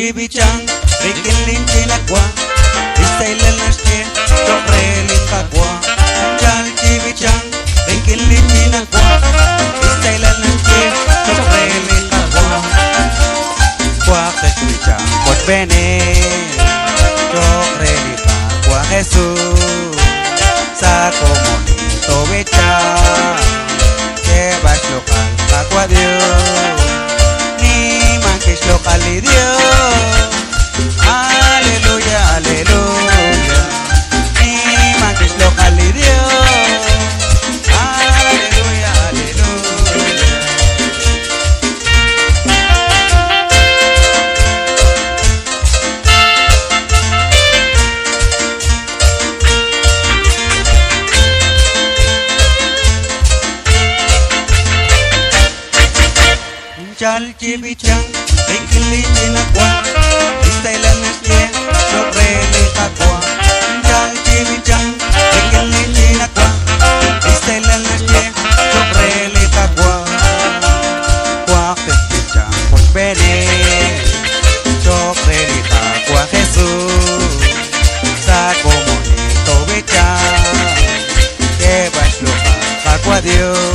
chibichan, rikilin chinakwa, istailan nashke, chokrelin kakwa. Chal chibichan, rikilin chinakwa, istailan nashke, chokrelin kakwa. Kwak te chibichan, kot bene, chokrelin kakwa Jesús. Sa comunito becha, que vas local kakwa Dios. Local y Dios, aleluya, aleluya. Mi mantis local y Dios, aleluya, aleluya. Chal chibichan, rikili chinakwa, istailan nashke, chokreli kakwa. Chal chibichan, rikili chinakwa, istailan nashke, chokreli kakwa. Kwak te chibichan, kot bene, chokreli kakwa Jesús. Sa comunito becha, que vas loca kakwa Dios.